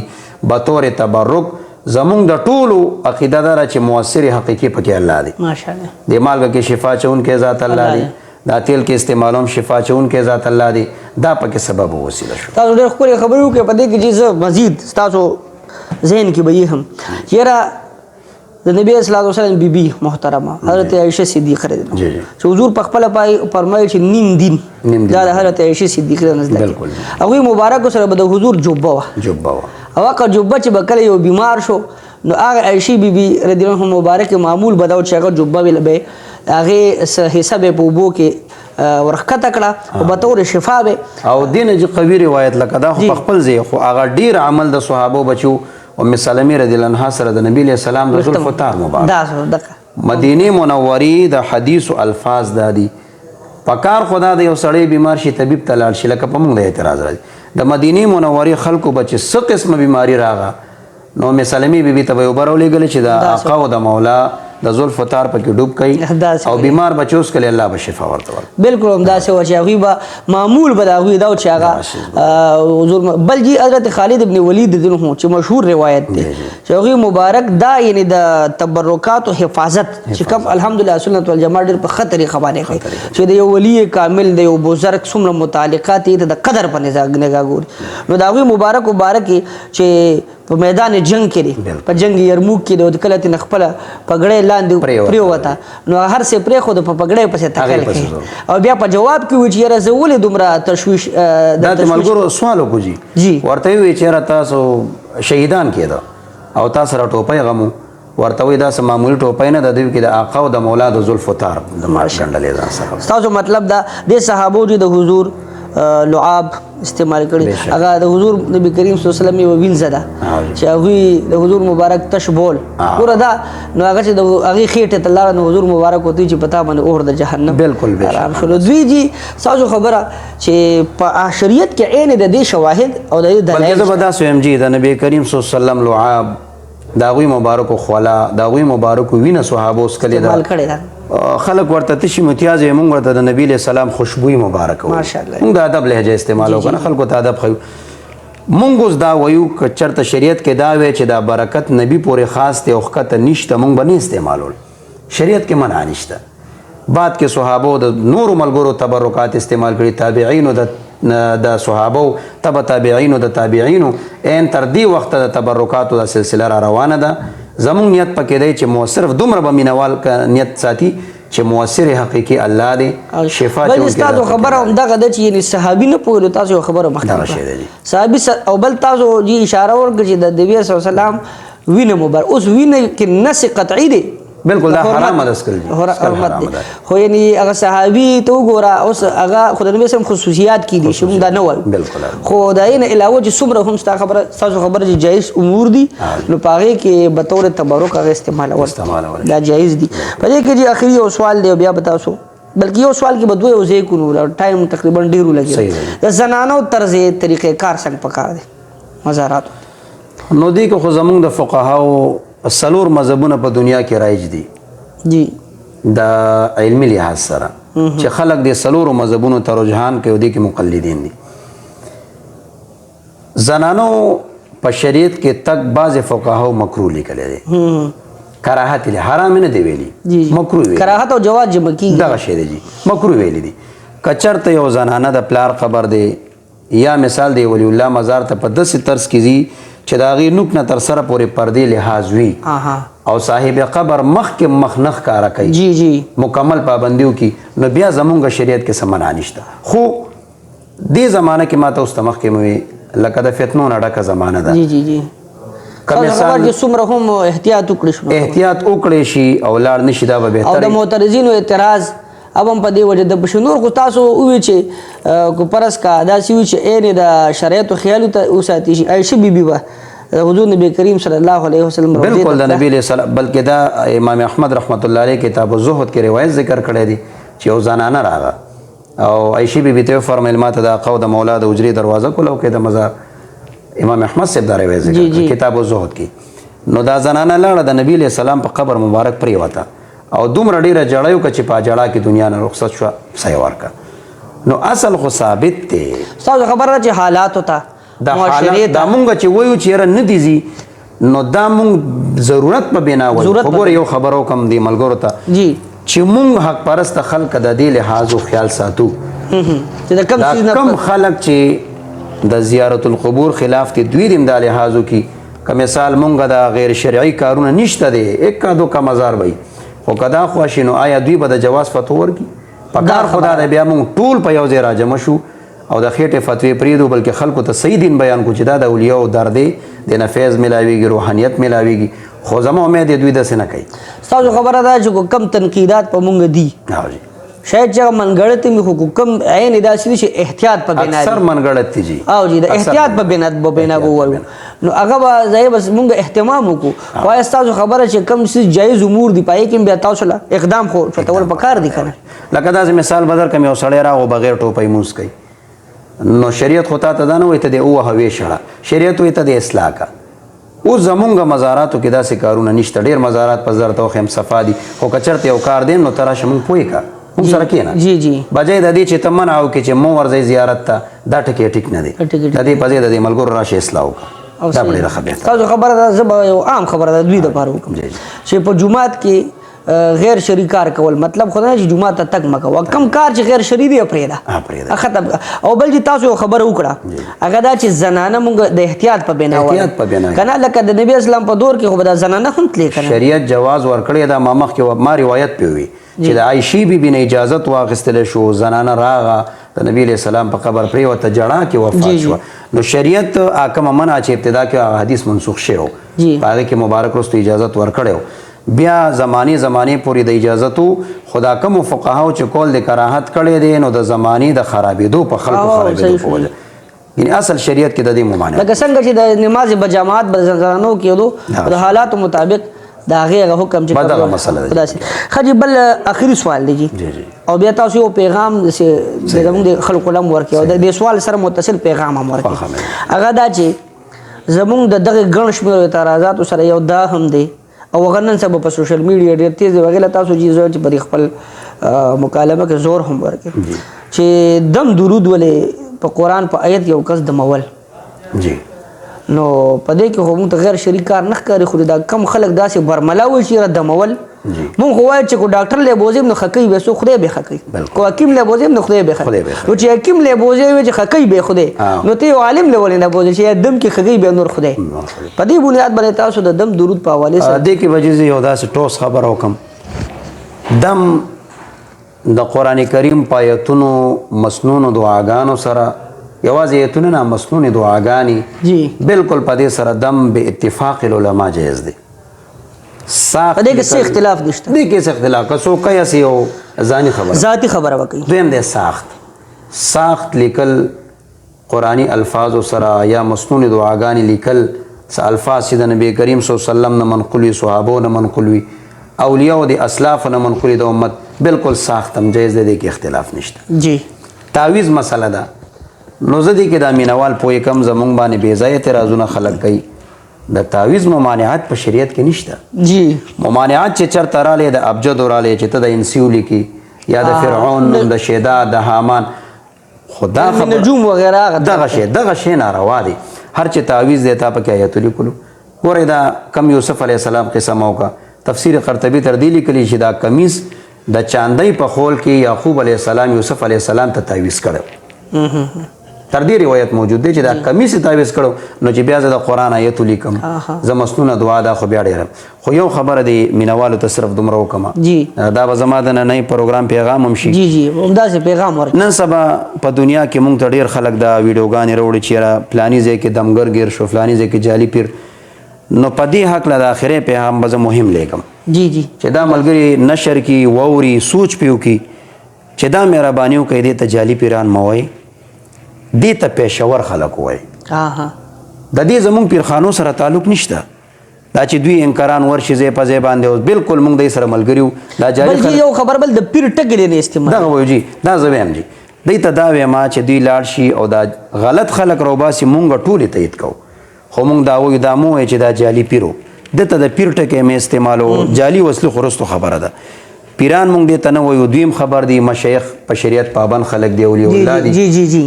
A: بطور تبرک زمونږ د ټولو عقیده داره چې مؤثر حقیقي پکې الله دی
B: ماشاءالله
A: د مالګه کې شفا چونکې ذات الله دی دا تیل کې استعمالوم شفا چونکې ذات الله دی دا پکې سبب او وسیله شو
B: تاسو ډېر ښکلې خبرې وکړې په دې کې چې زه مزید ستاسو ذهن کې به یې هم چېرې د نبی صلی الله علیه وسلم بیبي محترمه حضرت عایشه صدیقه رضی الله عنها چې حضور په خپله فرمایل چې نیم دین دا د حضرت عایشه صدیقه نه زده کړي هغوی مبارکو سره به د حضور جبه وه او هغه جبه چې به کله یو بیمار شو نو هغه عایشې بیبي رضی الله عنها مبارک معمول به دا و چې هغه جبه به هغې څه حصه به په اوبو کې ورښکته کړه او بطور شفا به او
A: دې نه چې قوي روایت لکه دا خو په خپل ځای خو هغه ډېر عمل د صحابو بچو ام سلمې رضی الله عنها سره د نبی علیه السلام د ذوالفطار مبارک مدینه منورې د حدیثو الفاظ دا دي پکار خدا د یو سړی بیمار شي طبیب ته لاړ شي لکه په موږ د اعتراض راځي د مدینه منورې خلکو به چې څه قسمه بیماري راغله نو ام سلمې بیبي ته به یې اوبه راولېږلې چې د آقا او د مولا د ذوالفطار پکې ډوب کوي او بیمار بچه اوس کلی الله به شفا ورته ورکړي
B: بالکل همداسې وه چې هغوی به معمول به د هغوی دا و چې هغه حضور بل جي حضرت خالد ابن ولید رضی الله عنه چې مشهور روایت دی چې هغوی مبارک دا یعنی د تبرکاتو حفاظت چې کوم الحمدلله سنت والجماعت ډېر په ښه طریقه باندې کوي چې د یو ولی کامل د یو بزرګ څومره متعلقات یې د قدر په نگاه ګوري نو د هغوی مبارک چې په میدان جنگ کې دی په جنگ یرموک کې د کله ترې خپله پګړۍ لاندې پرېوته نو هر څه پرېښود په پګړۍ پسې تکل کوي او بیا په جواب کې وایي چې یاره زه ولې دومره تشویش
A: دا د ملګرو سوال وکړو جي ورته یې وایي چې یاره تاسو شهیدان کېده او تاسو سره ټوپۍ غمو ورته وایي دا څه معمولي ټوپۍ نه ده دوی کې د آقا او د مولا د ذوالفطار د مارچ ګنډلې ځان سره
B: ستاسو مطلب دا دې صحابو چې د حضور لعاب استعمال کړي هغه د حضور نبی کریم صلی الله علیه وسلم یو وینځه ده چې هغوی د حضور مبارک تش بول ګوره دا نو هغه چې د هغې خېټې ته لاړه نو حضور مبارک ورته وایي چې په تا باندې اور د جهنم
A: بالکل
B: حرام شولو دوی جي ستاسو خبره چې په شریعت کې عین د دې شواهد او د دې دلایل
A: بلکې زه به داسې وایم جي د نبی کریم صلی الله علیه وسلم لعاب د هغوی مبارکو خوله د هغوی مبارکو وینه صحابو څکلې ده خلک ورته تشي متیاز یې مونږ ورته د نبی علیه السلام خوشبویي مبارک وایو مونږ د ادب لهجه استعمالو که نه خلکو ته ادب ښیو مونږ اوس دا وایو که چېرته شریعت کې دا وی چې دا برکت نبی پورې خاص دی او ښکته نشته مونږ به نه استعمالول شریعت کې منع نشته بعد کې صحابو د نورو ملګرو تبرکات استعمال کړي تابعینو د صحابو تبع تابعینو د تابعینو این تر دې وخته د تبرکاتو د سلسله را روانه ده زمونږ نیت پکې دی چې صرف دومره به مینوال نیت ساتي چې مؤثر حقیقي الله دی شفا
B: بل ستاسو خبره همدغه ده چې یعنې صحابي نه پوهېدو تاسو یو خبره مخکې صحابي او بل تاسو جي اشاره ورکړه چې د نبي صلی الله علیه وسلم وینه مبارک اوس وینه کې نس قطعي دی
A: بالکل دا حرام ده اسکل دي
B: حرمت دی خو یعنی هغه صحابي ته وګوره اوس هغه خدای نبی سم خصوصیات کی دي چې موږ دا نه وایو
A: بالکل
B: خو دا نه علاوه چې څومره هم ستا خبره تاسو خبره چې جایز امور دي نو پاره کې به طور تبرک هغه استعمال دا جایز دي په دې کې چې اخري یو سوال دی بیا بتاسو بلکې یو سوال کې بدوي او ځای کو نو ټایم تقریبا ډیرو لګي د زنانو طرز طریقې کار څنګه پکار دي مزارات
A: نو دی که خو زمونږ د فقهاو څلور مذهبونه په دنیا کې رایج دي
B: جی
A: د علمي لحاظ سره چې خلک د څلورو مذهبونو ته رجحان کوي دي کې مقلدین دي زنانو په شریعت کې تک بعض فقهاو مکروه لیکلی دی کراهت له حرام نه دی ویلي مکروه ویلي
B: کراهت او جواز جمع کیږي
A: دغه شی دی مکروه ویلي دي کچرته یو زنانه د پلار خبر دی یا مثال دی ولی الله مزار ته په داسې طرز کې ځي چې د هغې نوک نه تر سره پورې پردې لحاظ وي او صاحب قبر مخکې مخ نه ښکاره کوي
B: جی جی
A: مکمل پابندیو کې نو بیا زمونږ شریعت کې څه منع نشته خو دې زمانه کې ما ته اوس ته مخکې مې وي لکه د فتنو نه ډکه زمانه ده
B: جی جی جی خبر چې څومره هم احتیاط وکړي شو
A: احتیاط وکړي شي او لاړ نشي دا به بهتر
B: او د معترضینو اعتراض اب هم په دې وجه د بشنور خو تاسو وی چې کو پرس کا دا سی وی چې عین د شریعت خیال ته اوساتی شي عائشه بیبي وا حضور نبی کریم صلی الله علیه وسلم
A: بالکل د نبی له سلام بلکې دا امام احمد رحمت الله علیه کتاب الزهد کې روایت ذکر کړی دی چې یو زنانه راغه او عائشه بیبي ته فرمایل ماته دا قو د مولا د حجرې دروازه کولو کې د مزار امام احمد صاحب دا روایت ذکر کړی کتاب الزهد کې نو دا زنانه لاړه د نبی له سلام په قبر مبارک پرې وته او دومره ډیره جړایو که چې په جړا کې دنیا نه رخصت شو صحیح ورکا نو اصل خو ثابت دی
B: تاسو خبره چې حالات ہوتا
A: دا حالات دا مونږ چې وایو چې یاره نه دي ځي نو دا مونږ ضرورت په بنا وایو خبره یو خبرو کم دی ملګرو ته
B: جی
A: چې مونږ حق پرست خلک د دې لحاظ او خیال ساتو
B: چې دا
A: کم خلک چې د زیارت القبور خلاف دي دوی دې د لحاظو کې که مثال مونږ د غیر شرعي کارونه نشته دی اکا دوکا مزار وي خو کدا خواشي نو آیا دوی به د جواز فتوا ورکړي په کار خدا د بیا مونږ ټول په یو ځای راجمع شو او د خېټې فتوی پرېږدو بلکې خلکو ته صحیح دین بیان کو چې دا د اولیاو در دی د نه فیض میلاویږي روحانیت میلاویږي خو زما امید دی دوی داسې نه کوي
B: ستاسو خبره ده چې کم تنقیدات په مونږ دي شاید چې منګړت می خو کم عین داسې چې احتیاط په بنا
A: اکثر منګړت جی
B: او جی د احتیاط په بنا وایو نو هغه به ځای بس مونږ اهتمام وکړو خو تاسو خبره چې کم څه جایز امور دی پای کې بیا تاسو له اقدام خو فتول پکار دي کنه
A: لکه دا مثال بدر کم یو سړی راغو بغیر ټوپۍ موس کوي نو شریعت خو تا ته دا نه وایي ته د اوه هوې شړه شریعت وایي ته د اصلاح کا اوس زمونږ مزاراتو کې داسې کارونه نشته ډېر مزارات په زر ته وښیم صفا دي خو که چېرته یو کار دی نو ته راشه مونږ پوه کا مونږ سره کښېنه
B: جی جی
A: بجای د دې چې ته منع وکړې چې مو ورځئ زیارت ته دا ټکې ټیک نه دی د دې په ځای د دې ملګرو راشه اصلاح وکړه دا به ډېره ښه بهتره
B: تاسو خبره ده زه به یو عام خبره ده دوی دپاره وکړم چې په جومات کې غیر شرعي کار کول مطلب خو نه چې جومات ته تګ مه کوه کم کار چې غیر شرعي دی پرېږده ختم او بل چې تاسو یو خبره وکړه هغه دا چې زنانه مونږ د احتیاط په بنا وایو که نه لکه د نبي اسلام په دور کې خو به دا زنانه هم تلې که نه
A: شریعت جواز ورکړی دا ما مخکې ما روایت پې وي چې د عایشې بیبي نه اجازت واخیستلی شو زنانه راغه د نبي علیه السلام په قبر پرېوته جړا کې وفات شوه نو شریعت کومه منع چې ابتدا کې هغه حدیث منسوخ شوی و په هغې کې مبارک وروسته اجازت ورکړی و بیا زمانې پورې د اجازتو خدا کومو فقهاو چې کول د کراهت کړی دی نو د زمانې د خرابېدو په خلکو خرابېدو په وجه یعنی اصل شریعت کې د دې ممانع
B: لکه څنګه چې د نماز په جماعت به زنانو کېدو د حالاتو مطابق د هغې حکم چې
A: دغه مسله ده
B: ښه جي بل آخري سوال دی جي او بیا تاسو یو پیغام زموږ د خلکو له هم ورکړي او د دې سوال سره متصل پیغام هم ورکړي هغه دا چې زموږ د دغه ګڼ شمېرو اعتراضاتو سره یو دا هم دی او هغه نن سبا په سوشل میډیا ډېر تیز دی هغې له تاسو چې په خپل مکالمه کې زور هم ورکړي چې دم درود ولې په قرآن په آیت یو کس دمول
A: جی
B: نو په دې کې خو موږ ته غیر شرعي کار نه ښکاري خو دا کم خلک داسې برملا وایي چې یاره دمول مونږ خو وایو چې کو ډاکټر لی بوځیم نو ښه کوي به څو خدای به ښه کوي کو حکیم لی بوځیم نو خدای به ښه کوي نو چې حکیم لی بوځی وي چې ښه کوي به خدای نو ته یو عالم لی ولې نه بوځې چې دم کې ښه کوي به نور خدای په دې بنیاد باندې تاسو د دم درود په حوالې سره
A: دې کې به زه یو داسې ټوس خبره وکړم دم د قرآن کریم په آیتونو مسنونو دعاګانو سره یوازې ایتونه نه مسنونې دعاګانې بالکل په دې سره دم به اتفاق العلما جایز دی ساخت
B: په دې کې څه اختلاف نشته
A: دې کې څه اختلاف که څوک کوي هسې یو ځاني خبره
B: ذاتي خبره وکړي
A: دویم دی ساخت لیکل قرآنی الفاظ سره یا مسنون دعاګانې لیکل څه الفاظ چې د نبی کریم صلی الله علیه وسلم نه منقول وي صحابو نه منقول وي اولیاء د اسلاف نه منقول د امت بالکل ساخت هم جایز دی کې اختلاف نشته
B: جی
A: تعویض مسله ده نو زه دې کې دا مینوال پوهې کم زمونږ باندې بې ځایه اعتراضونه خلک کوي د تعویض ممانعت په شریعت کې نشته
B: جی
A: ممانعت چې چېرته رالی د ابجدو رالی چې ته د انسیو لیکي یا د فرعون نوم د شیداد د حامان خو دا خبره
B: نجوم وغیره
A: دغه شی ناروا دی هر چې تعویض دی تا پکې آیتو لیکلو ګورئ دا کم یوسف علیه السلام قصه مو وکړه تفسیر قرطبي تر دې لیکلي چې دا کمیس د چاندۍ په خول کې یعقوب علیه السلام یوسف علیه السلام ته تعویض کړی تر دې روایت موجود دی چې دا کمیس تعویض کړو نو چې بیا زه د قرآن آیتو لیکم زه مسنونه دعا دا خو بیا ډېرم خو یو خبره دی مینوالو ته صرف دومره وکړم
B: جی
A: دا به زما د نننۍ پروګرام پیغام هم شي
B: جی جی همداسې پیغام ورکړي
A: نن سبا په دنیا کې مونږ ته ډېر خلک دا ویډیوګانې راوړي چې یاره فلاني ځای کې دمګر ګیر شو فلاني ځای کې جعلي پیر نو په دې هکله د آخرې پیغام به زه مهم لیکم
B: جی جی
A: چې دا ملګري نشر کی ووري سوچ پیو کی چې دا مهرباني وکړئ دې ته جعلي پیران مه وایئ دې ته پېښور خلک وایي د دې زمونږ پیرخانو سره تعلق نشته دا چې دوی انکاران ورشي ځای په ځای باندې اوس بالکل مونږ دوی سره ملګري وو دا جعلي
B: بلکې یو خبر بل د پیر ټکي دی نه استعمال
A: دغه وایو جي دا زه وایم جي دوی ته دا وایم چې دوی لاړ شي او دا غلط خلک راوباسي مونږ ټولې تایید کوو خو مونږ دا وایو دا مو وایي چې دا جعلي پیرو دته د پیر ټکی مې استعمالو جعلي وسلو خو وروستو خبره ده پیران مونږ دې ته نه وایو دویم خبر دی مشایخ په شریعت پابند خلک دی اولیاء الله دي
B: جی جی جی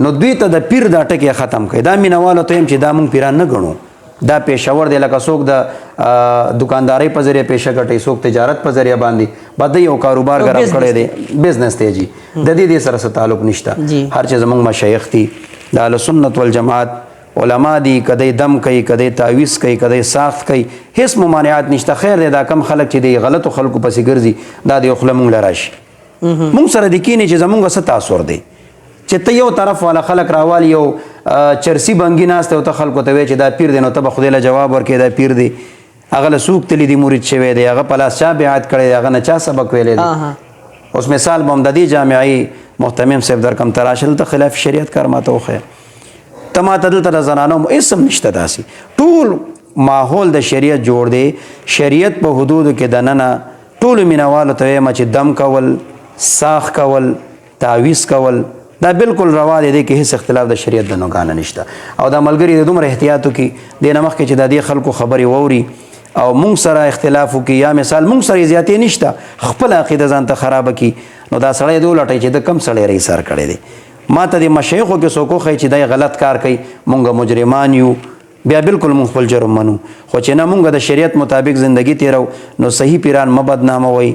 A: نو دوی ته د پیر دا ټکی ختم کړي دا مینوالو ته یم چې دا مونږ پیران نه ګڼو دا پېښور دی لکه څوک د دکاندارۍ په ذریعه پیشه ګټي څوک تجارت په ذریعه باندې باندې یو کاروبار ګرم کړی دی بزنس دی جی د دې سره څه تعلق نشته هر چې زمونږ مشایخ دي د اهل سنت والجماعت علما دي کدی دم کوي کدی تعویض کوي کدی ساخت کوي هیڅ ممانعات نشته خیر دی دا کم خلک چې دی غلطو خلکو پسې ګرځي دا د خپل مونږ لراشي مونږ سره د کینې چې زمونږ څه تاثر دی چې ته یو طرف والا خلک راوالي یو چرسی بنګي ناسته او ته خلکو ته وایي چې دا پیر دی نو ته به خدای له جواب ورکړې دا پیر دی هغه له څوک تللی دی مرید شوی دی هغه په لاس چا بیعت کړی دی هغه نه چا سبق ویلی دی اوس مثال به هم د دې جامعې محتمم صاحب در کم تراشه دلته خلاف شریعت کار ماته وښیه ته ماته دلته د زنانو هېڅ هم نشته داسې ټول ماحول د شریعت جوړ دی شریعت په حدودو کې دننه ټولو مینوالو ته وایم چې دم کول ساخ کول تعویض کول دا بالکل روا دی کې هیڅ اختلاف د شریعت د نوګانه نشته او دا ملګري د دومره احتیاطو کې دې نه مخکې چې د دې خلکو خبرې ووري او مونږ سره اختلاف وکړي یا مثال مونږ سره زیاتې نشته خپل عقیده ځان ته خرابه کړي نو دا سړی دې ولټوي چې د کم سړی رئیسار کړی دی ما ته د مشایخو کې څوک وښایي چې دا غلط کار کوي مونږ مجرمان یو بیا بالکل مونږ خپل جرم منو خو چې نه مونږ د شریعت مطابق زندگی تیرو نو صحیح پیران مه بدناموئ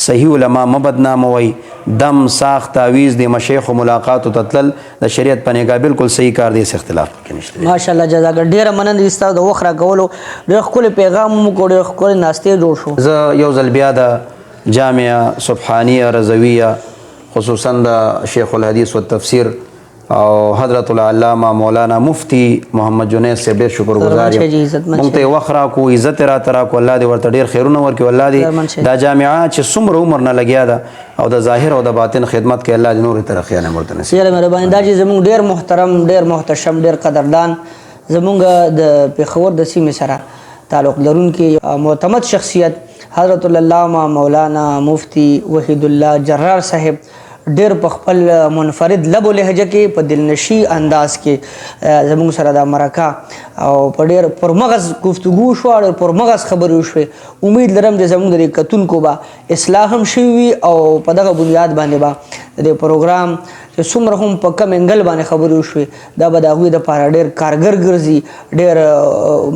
A: صحیح علما مه بدناموئ دم ساخت تعویض د مشایخو ملاقاتو ته تلل د شریعت په نګاه بالکل صحیح کار دی هېڅ اختلاف پکې نشته
B: ماشاءالله جزاک ډېره مننه دي ستاسو د وخت راکولو ډېر ښکلی پیغام مو وکړو ډېر ښکلی ناستې جوړ شو
A: زه یو ځل بیا د جامعه سبحانیه رضویه خصوصا د شیخ الحدیث والتفسیر او حضرت العلامه مولانا مفتی محمد جنید صاحب ډېر شکرګزار یم مونږ ته وخت راکو عزت راته راکو الله دې ورته ډېر خیرونه ورکړي الله دې دا جامعه چې څومره عمر نه لګیا ده او د ظاهر او د باطن خدمت کوي الله دې نورې ترقیانې ورته نصیب
B: ډېره مهرباني دا چې زموږ ډېر محترم ډېر محتشم ډېر قدردان زموږ د پېښور د سیمې سره تعلق لرونکي معتمد شخصیت حضرت العلامه مولانا مفتی وحید الله جرار صاحب ډېر په خپل منفرد لب و لهجه کې په دلنشي انداز کې زموږ سره دا مرکه او په ډېر پرمغز گفتگو شو او پرمغز خبرې وشوې امید لرم چې زموږ د کتونکو به اصلاح هم شوي وي او په دغه بنیاد باندې به د پروګرام چې څومره هم په کم انګل باندې خبرې وشوې دا به د هغوی دپاره ډېر کارګر ګرځي ډېر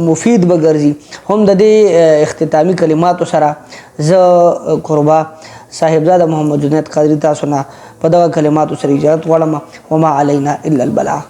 B: مفید به ګرځي هم د دې اختتامي کلماتو سره زه قربا صاحبزاده محمد جنید قادری تاسو نه په دغه کلماتو سره اجازت غواړم وما علینا الا البلاغ